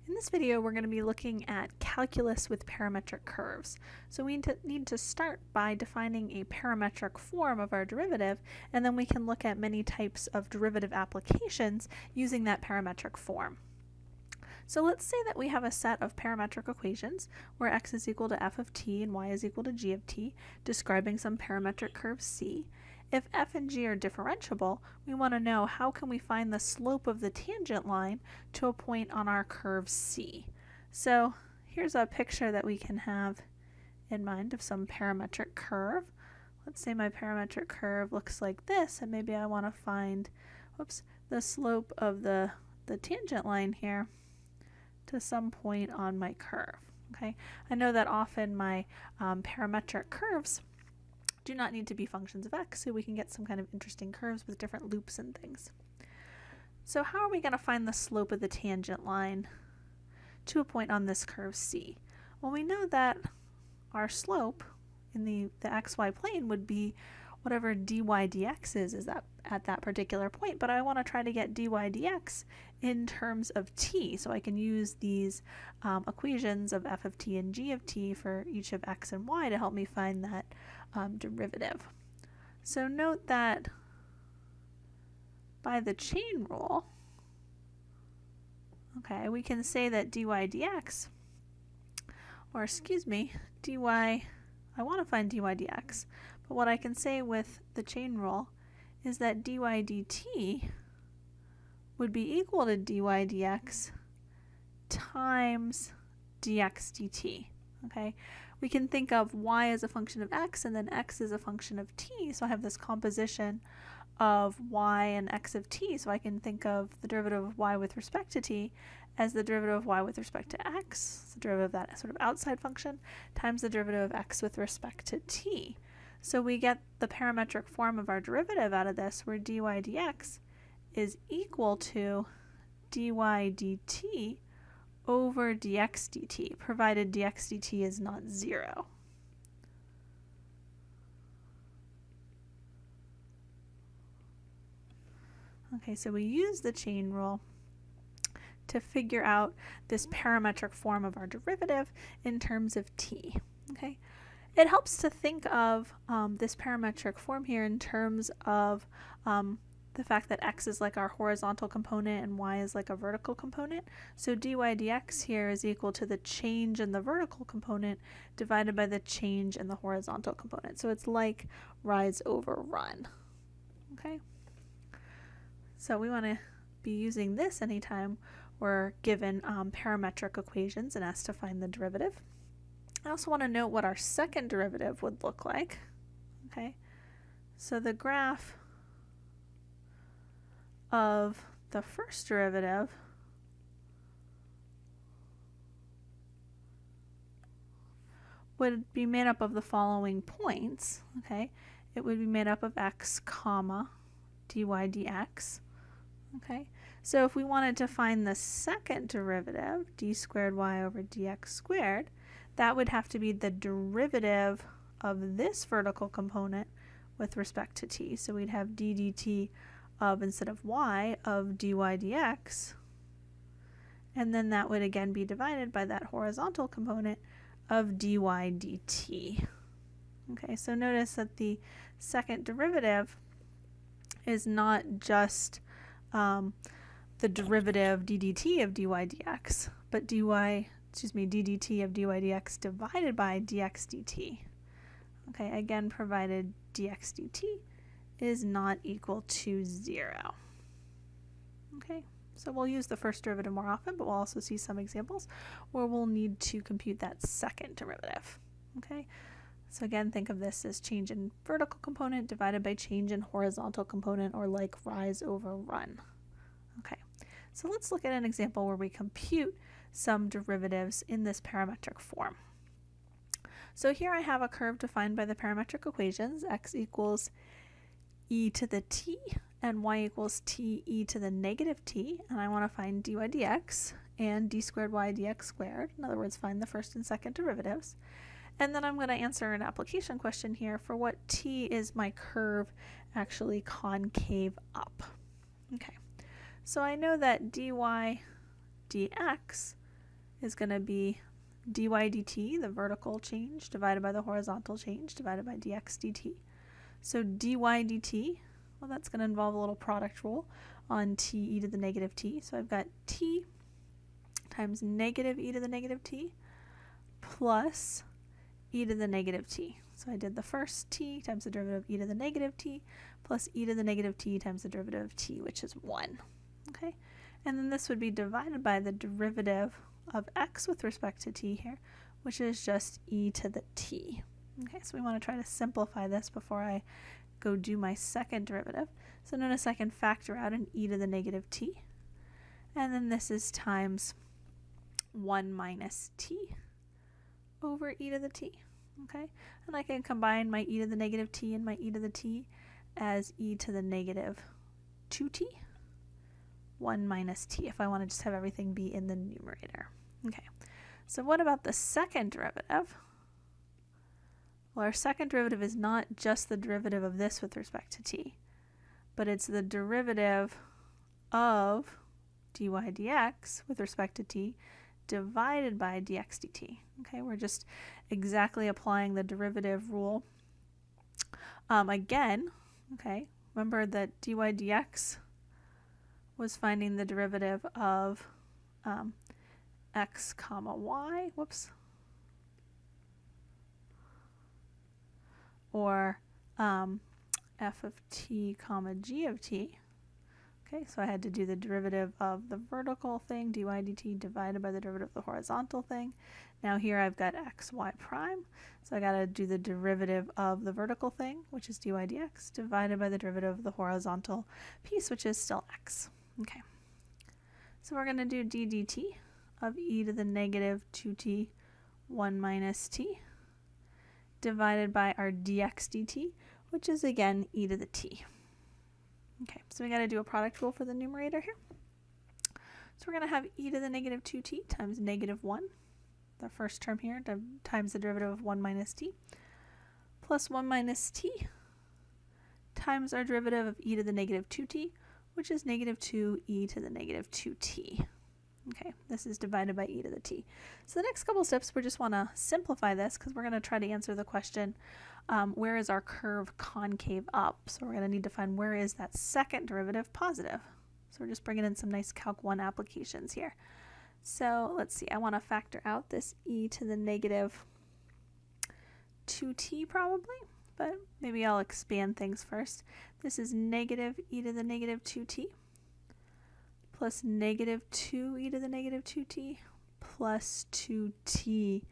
In this video, we're going to be looking at calculus with parametric curves. So we need to start by defining a parametric form of our derivative, and then we can look at many types of derivative applications using that parametric form. So let's say that we have a set of parametric equations where x is equal to f of t and y is equal to g of t, describing some parametric curve c. If f and g are differentiable, we want to know how can we find the slope of the tangent line to a point on our curve c. So here's a picture that we can have in mind of some parametric curve. Let's say my parametric curve looks like this, and maybe I want to find the slope of the tangent line here to some point on my curve. Okay, I know that often my parametric curves do not need to be functions of x, so we can get some kind of interesting curves with different loops and things. So how are we going to find the slope of the tangent line to a point on this curve c? Well, we know that our slope in the xy plane would be whatever dy dx is at that particular point, but I want to try to get dy dx in terms of t, so I can use these equations of f of t and g of t for each of x and y to help me find that derivative. So note that by the chain rule, okay, we can say that dy dx, or excuse me, I want to find dy dx, but what I can say with the chain rule is that dy dt would be equal to dy dx times dx dt. Okay, we can think of y as a function of x and then x as a function of t, so I have this composition of y and x of t, so I can think of the derivative of y with respect to t as the derivative of y with respect to x, the derivative of that sort of outside function, times the derivative of x with respect to t. So we get the parametric form of our derivative out of this, where dy dx is equal to dy dt over dx dt, provided dx dt is not 0. Okay, so we use the chain rule to figure out this parametric form of our derivative in terms of t. Okay, it helps to think of this parametric form here in terms of the fact that x is like our horizontal component and y is like a vertical component. So dy dx here is equal to the change in the vertical component divided by the change in the horizontal component. So it's like rise over run. Okay, so we want to be using this anytime we're given parametric equations and asked to find the derivative. I also want to note what our second derivative would look like. Okay, so the graph of the first derivative would be made up of the following points. Okay, it would be made up of x comma dy dx. Okay, so if we wanted to find the second derivative, d squared y over dx squared, that would have to be the derivative of this vertical component with respect to t. So we'd have d dt of, instead of y, of dy dx, and then that would again be divided by that horizontal component of dy dt. Okay, so notice that the second derivative is not just the derivative d dt of dy dx, but d dt of dy dx divided by dx dt. Okay, again, provided dx dt is not equal to 0. Okay, so we'll use the first derivative more often, but we'll also see some examples where we'll need to compute that second derivative. Okay, so again, think of this as change in vertical component divided by change in horizontal component, or like rise over run. Okay, so let's look at an example where we compute some derivatives in this parametric form. So here I have a curve defined by the parametric equations, x equals e to the t and y equals t e to the negative t, and I want to find dy dx and d squared y dx squared, in other words, find the first and second derivatives. And then I'm going to answer an application question here for what t is my curve actually concave up. Okay, so I know that dy dx is going to be dy dt, the vertical change, divided by the horizontal change, divided by dx dt. So dy dt, well, that's going to involve a little product rule on t e to the negative t. So I've got t times negative e to the negative t plus e to the negative t. So I did the first t times the derivative of e to the negative t plus e to the negative t times the derivative of t, which is 1. Okay, and then this would be divided by the derivative of x with respect to t here, which is just e to the t. Okay, so we want to try to simplify this before I go do my second derivative. So notice I can factor out an e to the negative t, and then this is times 1 minus t over e to the t. Okay, and I can combine my e to the negative t and my e to the t as e to the negative 2t, 1 minus t, if I want to just have everything be in the numerator. Okay, so what about the second derivative? Well, our second derivative is not just the derivative of this with respect to t, but it's the derivative of dy dx with respect to t divided by dx dt. Okay, we're just exactly applying the derivative rule again. Okay, remember that dy dx was finding the derivative of x comma y, whoops, or f of t comma g of t. Okay, so I had to do the derivative of the vertical thing, dy dt, divided by the derivative of the horizontal thing. Now here I've got x, y prime, so I got to do the derivative of the vertical thing, which is dy dx, divided by the derivative of the horizontal piece, which is still x. Okay, so we're going to do d dt of e to the negative 2t 1 minus t, divided by our dx dt, which is again e to the t. Okay, so we got to do a product rule for the numerator here. So we're going to have e to the negative 2t times negative 1, the first term here, times the derivative of 1 minus t, plus 1 minus t times our derivative of e to the negative 2t, which is negative 2e to the negative 2t. Okay, this is divided by e to the t. So the next couple steps, we just want to simplify this because we're going to try to answer the question, where is our curve concave up? So we're going to need to find where is that second derivative positive. So we're just bringing in some nice Calc 1 applications here. So let's see, I want to factor out this e to the negative 2t probably, but maybe I'll expand things first. This is negative e to the negative 2t plus negative 2e to the negative 2t plus 2t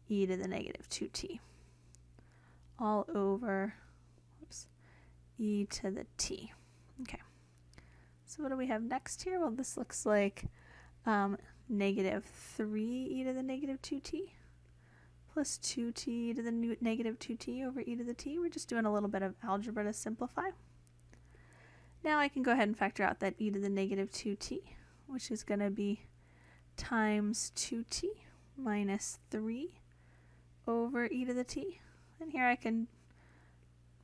e to the negative 2t all over e to the t. Okay, so what do we have next here? Well, this looks like negative 3e to the negative 2t plus 2t to the negative 2t over e to the t. We're just doing a little bit of algebra to simplify. Now I can go ahead and factor out that e to the negative 2t, which is going to be times 2t minus 3 over e to the t. And here I can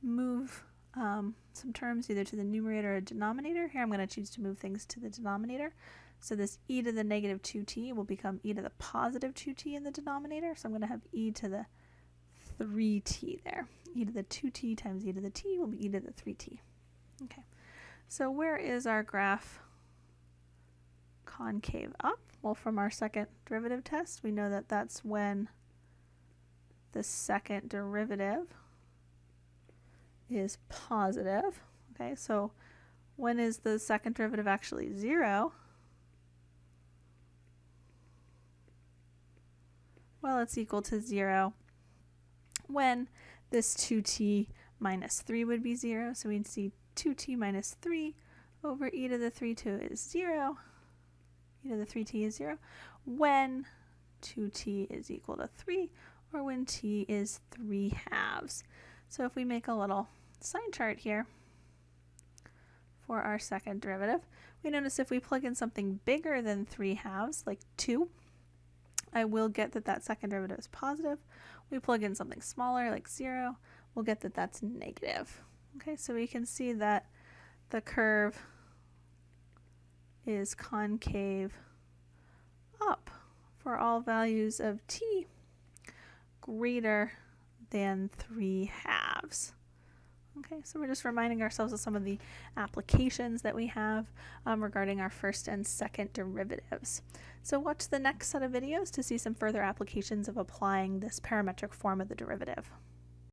move some terms either to the numerator or denominator. Here I'm going to choose to move things to the denominator. So this e to the negative 2t will become e to the positive 2t in the denominator. So I'm going to have e to the 3t there. E to the 2t times e to the t will be e to the 3t. Okay. So where is our graph concave up? Well, from our second derivative test, we know that that's when the second derivative is positive. Okay, so when is the second derivative actually 0? Well, it's equal to 0 when this 2t minus 3 would be 0. So we'd see 2t minus 3 over e to the 3t is 0. E to the 3t is 0 when 2t is equal to 3, or when t is 3/2. So if we make a little sign chart here for our second derivative, we notice if we plug in something bigger than 3/2, like 2, I will get that that second derivative is positive. We plug in something smaller, like 0, we'll get that that's negative. Okay, so we can see that the curve is concave up for all values of t greater than 3/2. Okay, so we're just reminding ourselves of some of the applications that we have regarding our first and second derivatives. So watch the next set of videos to see some further applications of applying this parametric form of the derivative.